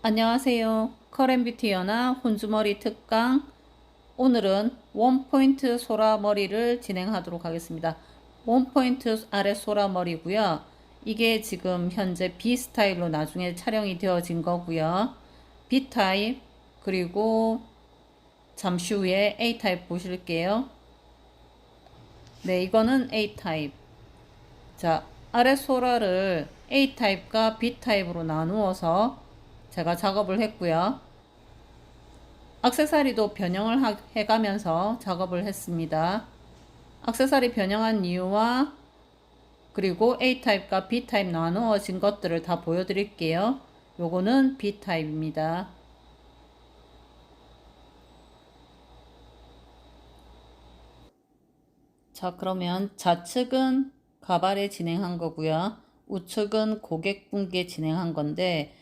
안녕하세요. 커렌뷰티 연화 혼주머리 특강. 오늘은 원포인트 소라머리를 진행하도록 하겠습니다. 원포인트 아래 소라머리고요. 이게 지금 현재 B 스타일로 나중에 촬영이 되어진 거고요. B 타입 그리고 잠시 후에 A 타입 보실게요. 네, 이거는 A 타입. 자, 아래 소라를 A 타입과 B 타입으로 나누어서 제가 작업을 했고요. 액세서리도 변형을 해가면서 작업을 했습니다. 액세서리 변형한 이유와 그리고 A타입과 B타입 나누어진 것들을 다 보여드릴게요. 요거는 B타입입니다. 자, 그러면 좌측은 가발에 진행한 거고요. 우측은 고객분께 진행한 건데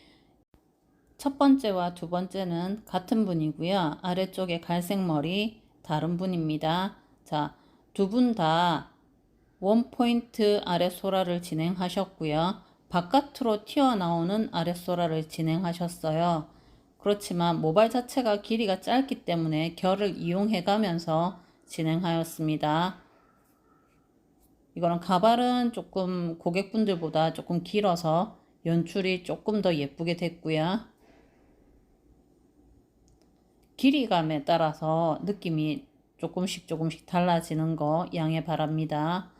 첫 번째와 두 번째는 같은 분이고요. 아래쪽에 갈색 머리 다른 분입니다. 자, 두 분 다 원포인트 아랫소라를 진행하셨고요. 바깥으로 튀어나오는 아랫소라를 진행하셨어요. 그렇지만 모발 자체가 길이가 짧기 때문에 결을 이용해 가면서 진행하였습니다. 이거는 가발은 조금 고객분들보다 조금 길어서 연출이 조금 더 예쁘게 됐고요. 길이감에 따라서 느낌이 조금씩 달라지는 거 양해 바랍니다.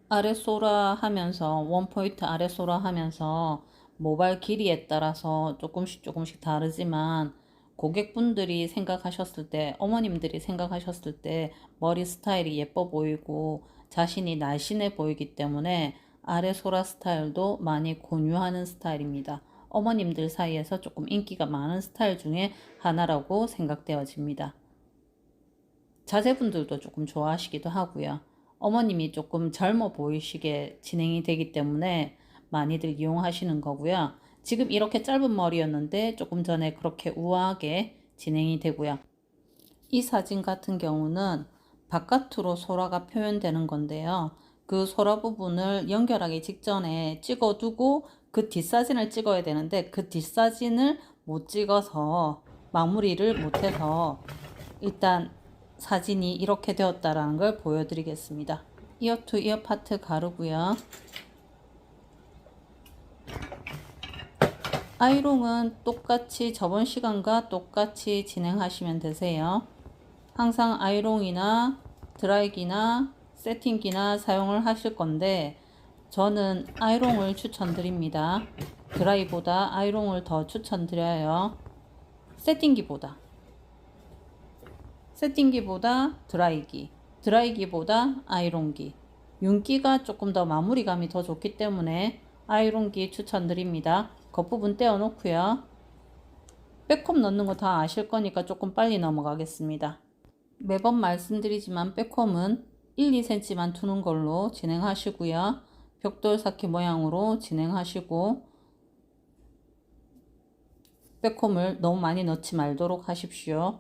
아랫소라 하면서 원포인트 아랫소라 하면서 모발 길이에 따라서 조금씩 다르지만 고객분들이 생각하셨을 때 어머님들이 생각하셨을 때 머리 스타일이 예뻐 보이고 자신이 날씬해 보이기 때문에 아랫소라 스타일도 많이 권유하는 스타일입니다. 어머님들 사이에서 조금 인기가 많은 스타일 중에 하나라고 생각되어집니다. 자제분들도 조금 좋아하시기도 하고요. 어머님이 조금 젊어 보이시게 진행이 되기 때문에 많이들 이용하시는 거고요. 지금 이렇게 짧은 머리였는데 조금 전에 그렇게 우아하게 진행이 되고요. 이 사진 같은 경우는 바깥으로 소라가 표현되는 건데요. 그 소라 부분을 연결하기 직전에 찍어두고 그 뒷사진을 찍어야 되는데 그 뒷사진을 못 찍어서 마무리를 못해서 일단 사진이 이렇게 되었다라는 걸 보여드리겠습니다. 이어 투 이어 파트 가르고요. 아이롱은 똑같이 저번 시간과 똑같이 진행하시면 되세요. 항상 아이롱이나 드라이기나 세팅기나 사용을 하실 건데 저는 아이롱을 추천드립니다. 드라이보다 아이롱을 더 추천드려요. 세팅기보다 드라이기, 드라이기보다 아이롱기. 윤기가 조금 더 마무리감이 더 좋기 때문에 아이롱기 추천드립니다. 겉부분 떼어놓고요. 백홈 넣는 거 다 아실 거니까 조금 빨리 넘어가겠습니다. 매번 말씀드리지만 백홈은 1, 2cm만 두는 걸로 진행하시고요. 벽돌 쌓기 모양으로 진행하시고 백홈을 너무 많이 넣지 말도록 하십시오.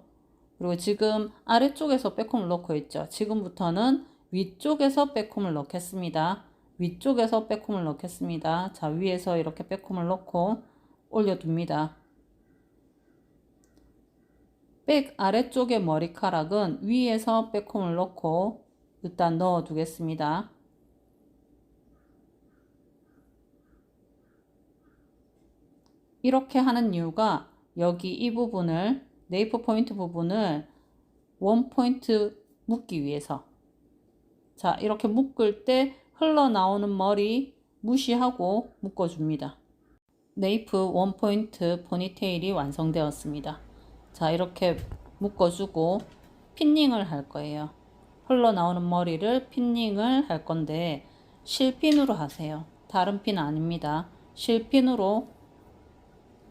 그리고 지금 아래쪽에서 백홈을 넣고 있죠. 지금부터는 위쪽에서 백홈을 넣겠습니다. 위쪽에서 백홈을 넣겠습니다. 자, 위에서 이렇게 백홈을 넣고 올려둡니다. 백 아래쪽의 머리카락은 위에서 백홈을 넣고 일단 넣어 두겠습니다. 이렇게 하는 이유가 여기 이 부분을 네이프 포인트 부분을 원 포인트 묶기 위해서. 자, 이렇게 묶을 때 흘러나오는 머리 무시하고 묶어줍니다. 네이프 원 포인트 포니테일이 완성되었습니다. 자, 이렇게 묶어주고 핀닝을 할 거예요. 흘러나오는 머리를 핀닝을 할 건데 실핀으로 하세요. 다른 핀 아닙니다. 실핀으로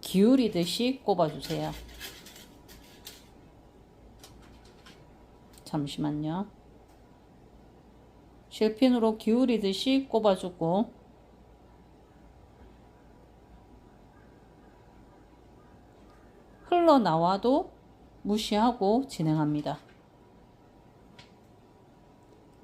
기울이듯이 꼽아주세요. 잠시만요. 실핀으로 기울이듯이 꼽아주고 흘러나와도 무시하고 진행합니다.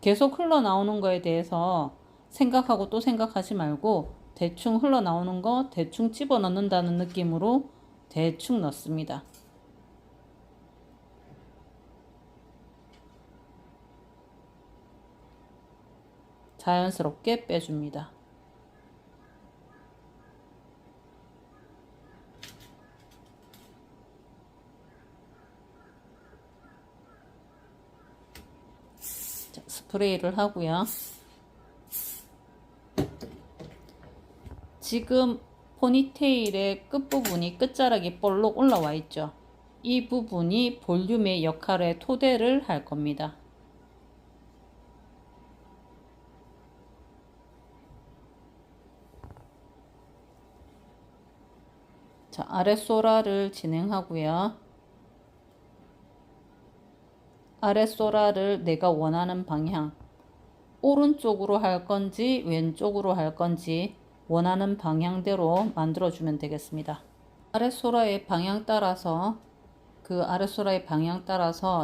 계속 흘러나오는 거에 대해서 생각하고 또 생각하지 말고 대충 흘러나오는 거 대충 집어넣는다는 느낌으로 대충 넣습니다. 자연스럽게 빼줍니다. 자, 스프레이를 하고요. 지금 포니테일의 끝부분이 끝자락이 볼록 올라와 있죠. 이 부분이 볼륨의 역할의 토대를 할 겁니다. 자, 아랫소라를 진행하고요. 아랫소라를 내가 원하는 방향, 오른쪽으로 할 건지 왼쪽으로 할 건지 원하는 방향대로 만들어주면 되겠습니다. 아랫소라의 방향 따라서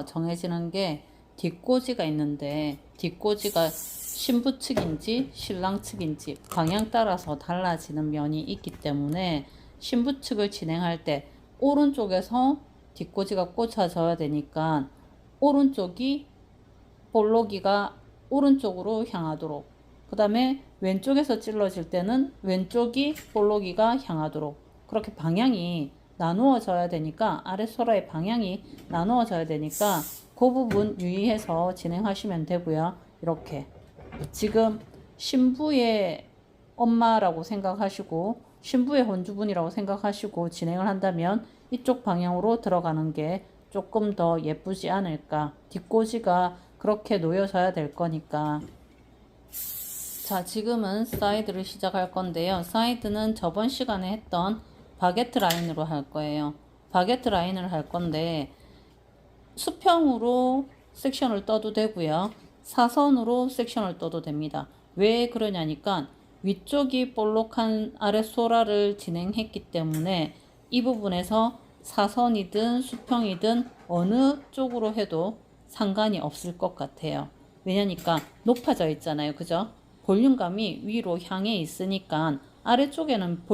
정해지는 게 뒷꽂이가 있는데, 뒷꽂이가 신부 측인지 신랑 측인지 방향 따라서 달라지는 면이 있기 때문에 신부 측을 진행할 때 오른쪽에서 뒷꽂이가 꽂혀져야 되니까 오른쪽이 볼록이가 오른쪽으로 향하도록, 그 다음에 왼쪽에서 찔러질 때는 왼쪽이 볼록이가 향하도록 그렇게 방향이 나누어져야 되니까, 아랫소라의 방향이 나누어져야 되니까 그 부분 유의해서 진행하시면 되고요. 이렇게 지금 신부의 엄마라고 생각하시고 신부의 혼주분이라고 생각하시고 진행을 한다면 이쪽 방향으로 들어가는 게 조금 더 예쁘지 않을까. 뒷꽂이가 그렇게 놓여져야 될 거니까. 자, 지금은 사이드를 시작할 건데요. 사이드는 저번 시간에 했던 바게트 라인으로 할 거예요. 바게트 라인을 할 건데 수평으로 섹션을 떠도 되고요. 사선으로 섹션을 떠도 됩니다. 왜 그러냐니까 위쪽이 볼록한 아랫소라를 진행했기 때문에 이 부분에서 사선이든 수평이든 어느 쪽으로 해도 상관이 없을 것 같아요. 왜냐니까 높아져 있잖아요. 그죠? 볼륨감이 위로 향해 있으니까 아래쪽에는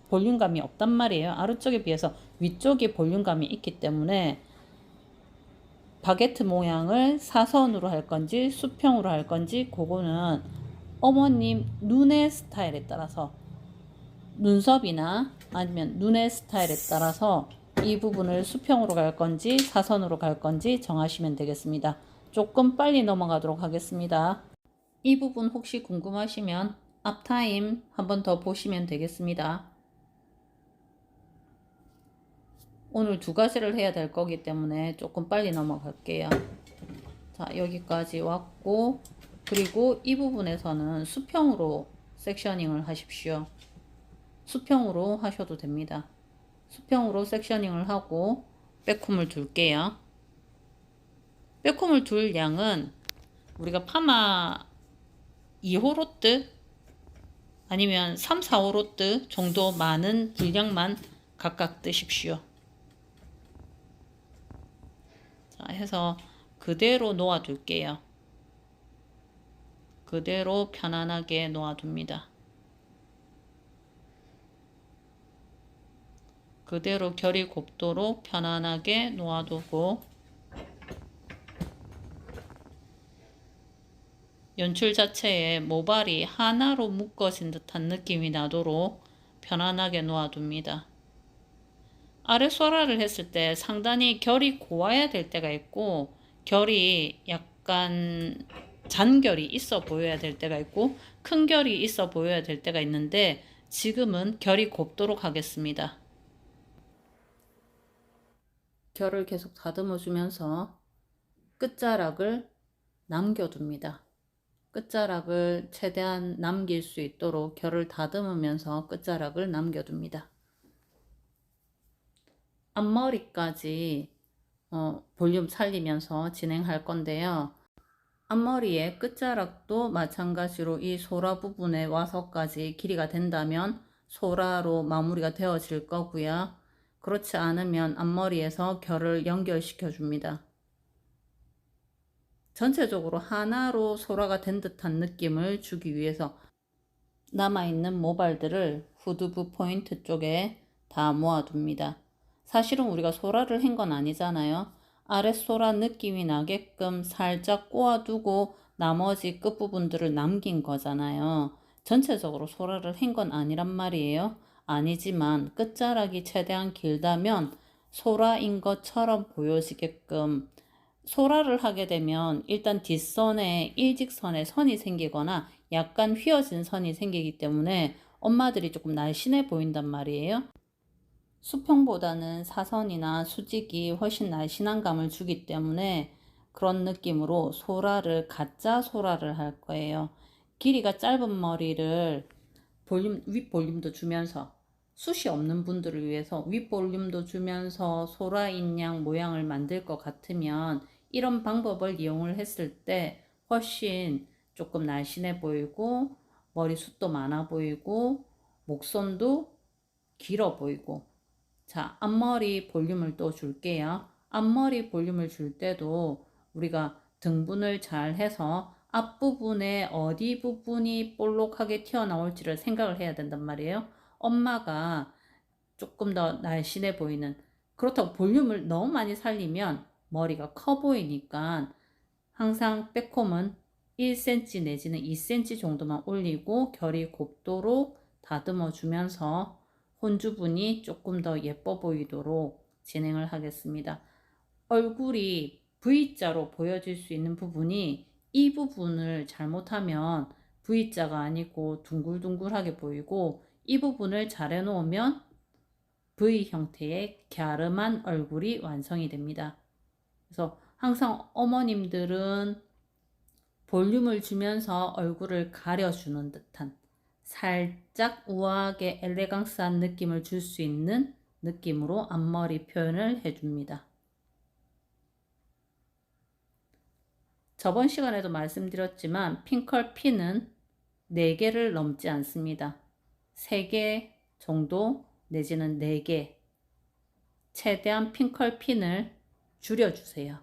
볼륨감이 없단 말이에요. 아래쪽에 비해서 위쪽에 볼륨감이 있기 때문에 바게트 모양을 사선으로 할 건지 수평으로 할 건지 그거는 어머님 눈의 스타일에 따라서, 눈썹이나 아니면 눈의 스타일에 따라서 이 부분을 수평으로 갈 건지 사선으로 갈 건지 정하시면 되겠습니다. 조금 빨리 넘어가도록 하겠습니다. 이 부분 혹시 궁금하시면 앞타임 한번 더 보시면 되겠습니다. 오늘 두 가지를 해야 될 거기 때문에 조금 빨리 넘어갈게요. 자, 여기까지 왔고, 그리고 이 부분에서는 수평으로 섹셔닝을 하십시오. 수평으로 하셔도 됩니다. 수평으로 섹셔닝을 하고 백홈을 둘게요. 백홈을 둘 양은 우리가 파마 2호 로트 아니면 3, 4호 로트 정도 많은 분량만 각각 뜨십시오. 자, 해서 그대로 놓아둘게요. 그대로 편안하게 놓아둡니다. 그대로 결이 곱도록 편안하게 놓아두고 연출 자체에 모발이 하나로 묶어진 듯한 느낌이 나도록 편안하게 놓아둡니다. 아랫소라를 했을 때 상당히 결이 고와야 될 때가 있고 결이 약간 잔결이 있어 보여야 될 때가 있고 큰 결이 있어 보여야 될 때가 있는데 지금은 결이 곱도록 하겠습니다. 결을 계속 다듬어 주면서 끝자락을 남겨둡니다. 끝자락을 최대한 남길 수 있도록 결을 다듬으면서 끝자락을 남겨둡니다. 앞머리까지 볼륨 살리면서 진행할 건데요. 앞머리의 끝자락도 마찬가지로 이 소라 부분에 와서까지 길이가 된다면 소라로 마무리가 되어질 거고요. 그렇지 않으면 앞머리에서 결을 연결시켜 줍니다. 전체적으로 하나로 소라가 된 듯한 느낌을 주기 위해서 남아있는 모발들을 후두부 포인트 쪽에 다 모아둡니다. 사실은 우리가 소라를 한 건 아니잖아요. 아랫소라 느낌이 나게끔 살짝 꼬아두고 나머지 끝부분들을 남긴 거잖아요. 전체적으로 소라를 한 건 아니란 말이에요. 아니지만 끝자락이 최대한 길다면 소라인 것처럼 보여지게끔 소라를 하게 되면 일단 뒷선에 일직선에 선이 생기거나 약간 휘어진 선이 생기기 때문에 엄마들이 조금 날씬해 보인단 말이에요. 수평보다는 사선이나 수직이 훨씬 날씬한 감을 주기 때문에 그런 느낌으로 소라를 가짜 소라를 할 거예요. 길이가 짧은 머리를 윗 볼륨도 주면서 숱이 없는 분들을 위해서 윗 볼륨도 주면서 소라인 양 모양을 만들 것 같으면 이런 방법을 이용을 했을 때 훨씬 조금 날씬해 보이고 머리숱도 많아 보이고 목선도 길어 보이고. 자, 앞머리 볼륨을 또 줄게요. 앞머리 볼륨을 줄 때도 우리가 등분을 잘 해서 앞부분에 어디 부분이 볼록하게 튀어나올지를 생각을 해야 된단 말이에요. 엄마가 조금 더 날씬해 보이는, 그렇다고 볼륨을 너무 많이 살리면 머리가 커 보이니까 항상 백홈은 1cm 내지는 2cm 정도만 올리고 결이 곱도록 다듬어 주면서 혼주분이 조금 더 예뻐 보이도록 진행을 하겠습니다. 얼굴이 V자로 보여질 수 있는 부분이 이 부분을 잘못하면 V자가 아니고 둥글둥글하게 보이고 이 부분을 잘 해놓으면 V 형태의 갸름한 얼굴이 완성이 됩니다. 그래서 항상 어머님들은 볼륨을 주면서 얼굴을 가려주는 듯한 살짝 우아하게 엘레강스한 느낌을 줄 수 있는 느낌으로 앞머리 표현을 해줍니다. 저번 시간에도 말씀드렸지만 핑컬 핀은 4개를 넘지 않습니다. 3개 정도 내지는 4개 최대한 핑컬 핀을 줄여주세요.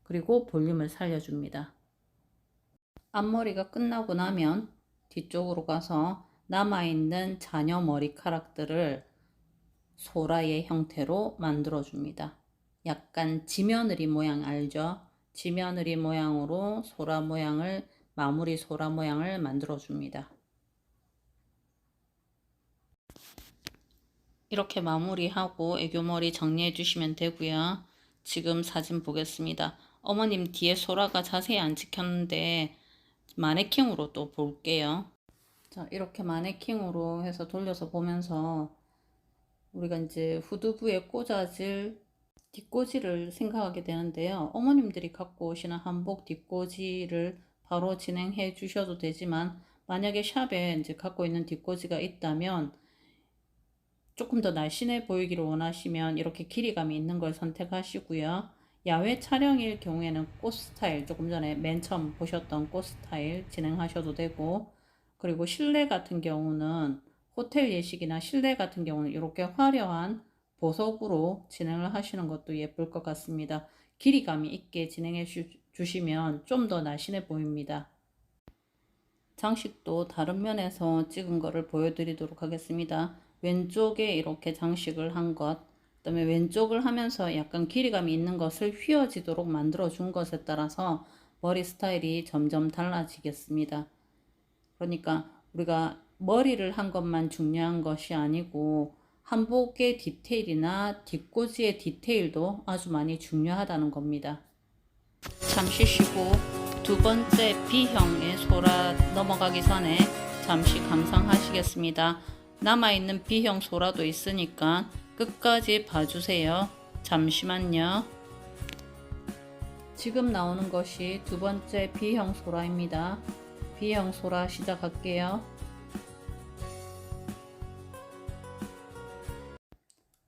그리고 볼륨을 살려줍니다. 앞머리가 끝나고 나면 뒤쪽으로 가서 남아있는 자녀 머리카락들을 소라의 형태로 만들어줍니다. 약간 지며느리 모양 알죠? 지며느리 모양으로 소라 모양을, 마무리 소라 모양을 만들어줍니다. 이렇게 마무리하고 애교머리 정리해 주시면 되고요. 지금 사진 보겠습니다. 어머님 뒤에 소라가 자세히 안 찍혔는데 마네킹으로 또 볼게요. 자, 이렇게 마네킹으로 해서 돌려서 보면서 우리가 이제 후두부에 꽂아질 뒷꽂이를 생각하게 되는데요. 어머님들이 갖고 오시는 한복 뒷꽂이를 바로 진행해 주셔도 되지만 만약에 샵에 이제 갖고 있는 뒷꽂이가 있다면 조금 더 날씬해 보이기를 원하시면 이렇게 길이감이 있는 걸 선택하시고요. 야외 촬영일 경우에는 꽃 스타일, 조금 전에 맨 처음 보셨던 꽃 스타일 진행하셔도 되고, 그리고 실내 같은 경우는 호텔 예식이나 실내 같은 경우는 이렇게 화려한 보석으로 진행을 하시는 것도 예쁠 것 같습니다. 길이감이 있게 진행해 주시면 좀 더 날씬해 보입니다. 장식도 다른 면에서 찍은 거를 보여드리도록 하겠습니다. 왼쪽에 이렇게 장식을 한 것, 그 다음에 왼쪽을 하면서 약간 길이감이 있는 것을 휘어지도록 만들어 준 것에 따라서 머리 스타일이 점점 달라지겠습니다. 그러니까 우리가 머리를 한 것만 중요한 것이 아니고 한복의 디테일이나 뒷꽂이의 디테일도 아주 많이 중요하다는 겁니다. 잠시 쉬고 두 번째 B형의 소라 넘어가기 전에 잠시 감상하시겠습니다. 남아있는 B형 소라도 있으니까 끝까지 봐주세요. 잠시만요. 지금 나오는 것이 두 번째 B형 소라입니다. B형 소라 시작할게요.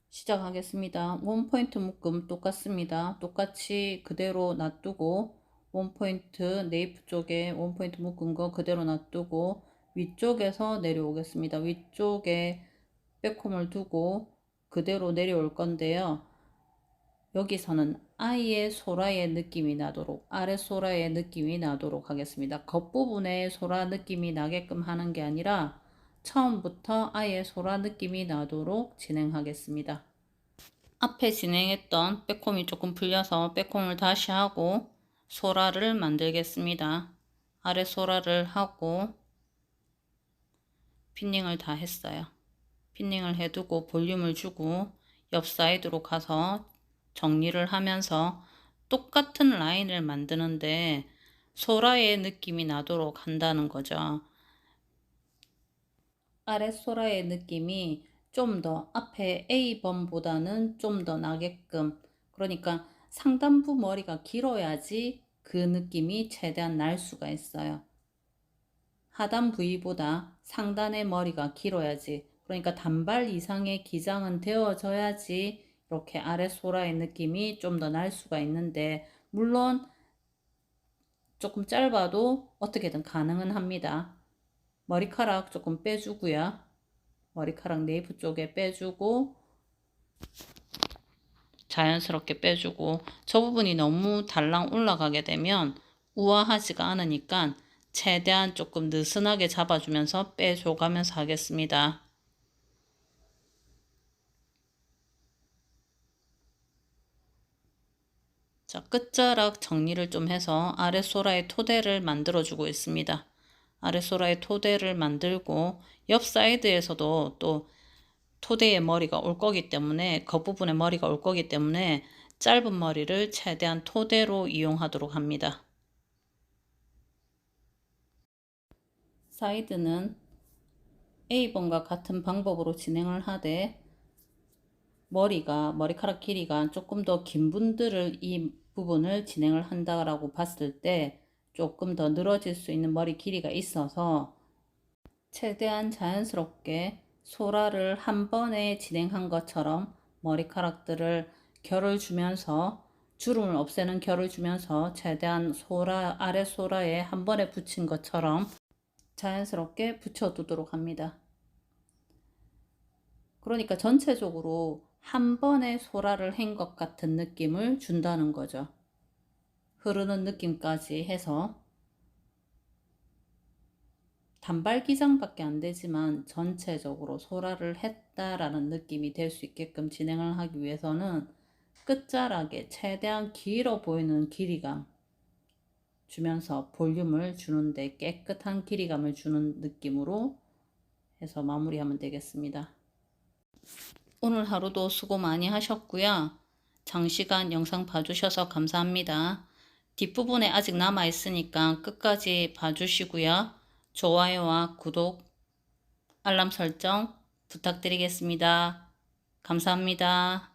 시작하겠습니다. 원포인트 묶음 똑같습니다. 똑같이 그대로 놔두고 원포인트 네이프 쪽에 원포인트 묶은 거 그대로 놔두고 위쪽에서 내려오겠습니다. 위쪽에 백홈을 두고 그대로 내려올 건데요. 여기서는 아예 소라의 느낌이 나도록, 아래 소라의 느낌이 나도록 하겠습니다. 겉부분에 소라 느낌이 나게끔 하는 게 아니라 처음부터 아예 소라 느낌이 나도록 진행하겠습니다. 앞에 진행했던 빼콤이 조금 풀려서 빼콤을 다시 하고 소라를 만들겠습니다. 아래 소라를 하고 피닝을 다 했어요. 피닝을 해두고 볼륨을 주고 옆 사이드로 가서 정리를 하면서 똑같은 라인을 만드는데 소라의 느낌이 나도록 한다는 거죠. 아래 소라의 느낌이 좀 더 앞에 A번보다는 좀 더 나게끔, 그러니까 상단부 머리가 길어야지 그 느낌이 최대한 날 수가 있어요. 하단 부위보다 상단의 머리가 길어야지, 그러니까 단발 이상의 기장은 되어져야지 이렇게 아래 소라의 느낌이 좀 더 날 수가 있는데, 물론 조금 짧아도 어떻게든 가능은 합니다. 머리카락 조금 빼주고요. 머리카락 네이프 쪽에 빼주고 자연스럽게 빼주고, 저 부분이 너무 달랑 올라가게 되면 우아하지가 않으니까 최대한 조금 느슨하게 잡아주면서 빼줘가면서 하겠습니다. 자, 끝자락 정리를 좀 해서 아랫소라의 토대를 만들어 주고 있습니다. 아랫소라의 토대를 만들고 옆 사이드에서도 또 토대의 머리가 올 거기 때문에, 겉부분에 머리가 올 거기 때문에 짧은 머리를 최대한 토대로 이용하도록 합니다. 사이드는 A번과 같은 방법으로 진행을 하되, 머리카락 길이가 조금 더 긴 분들을 이 부분을 진행을 한다라고 봤을 때 조금 더 늘어질 수 있는 머리 길이가 있어서 최대한 자연스럽게 소라를 한 번에 진행한 것처럼 머리카락들을 결을 주면서, 주름을 없애는 결을 주면서 최대한 아래 소라에 한 번에 붙인 것처럼 자연스럽게 붙여두도록 합니다. 그러니까 전체적으로 한 번에 소라를 한 것 같은 느낌을 준다는 거죠. 흐르는 느낌까지 해서 단발 기장밖에 안 되지만 전체적으로 소라를 했다라는 느낌이 될 수 있게끔 진행을 하기 위해서는 끝자락에 최대한 길어 보이는 길이감 주면서 볼륨을 주는데 깨끗한 길이감을 주는 느낌으로 해서 마무리하면 되겠습니다. 오늘 하루도 수고 많이 하셨고요. 장시간 영상 봐주셔서 감사합니다. 뒷부분에 아직 남아 있으니까 끝까지 봐주시고요. 좋아요와 구독, 알람 설정 부탁드리겠습니다. 감사합니다.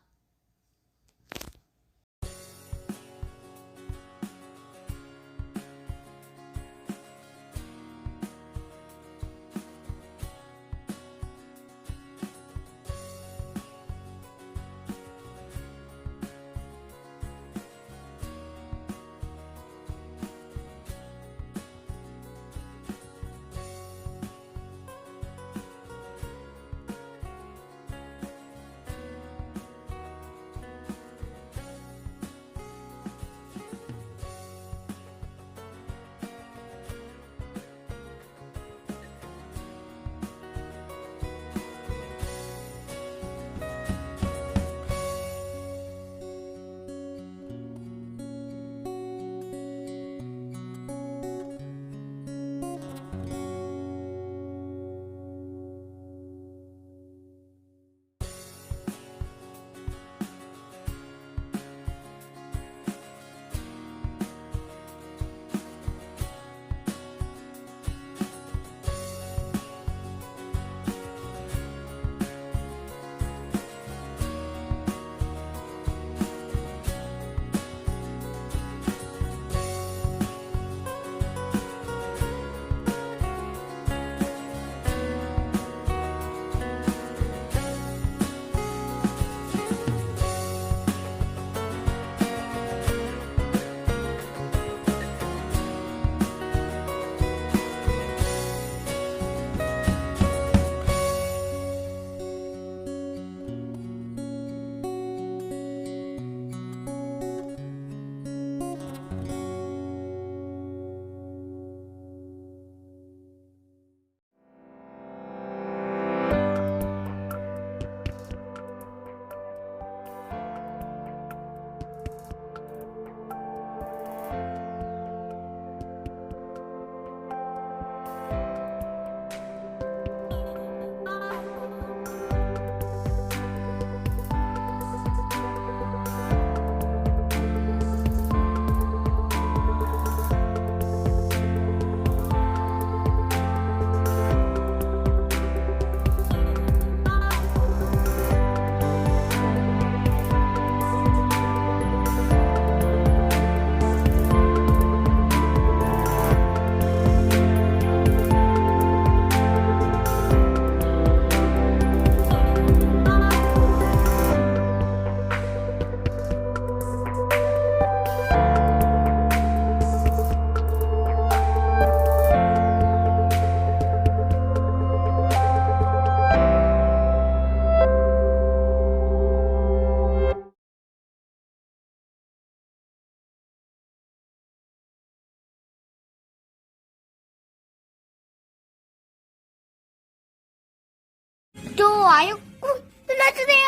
좋아요 꾹 눌러주세요.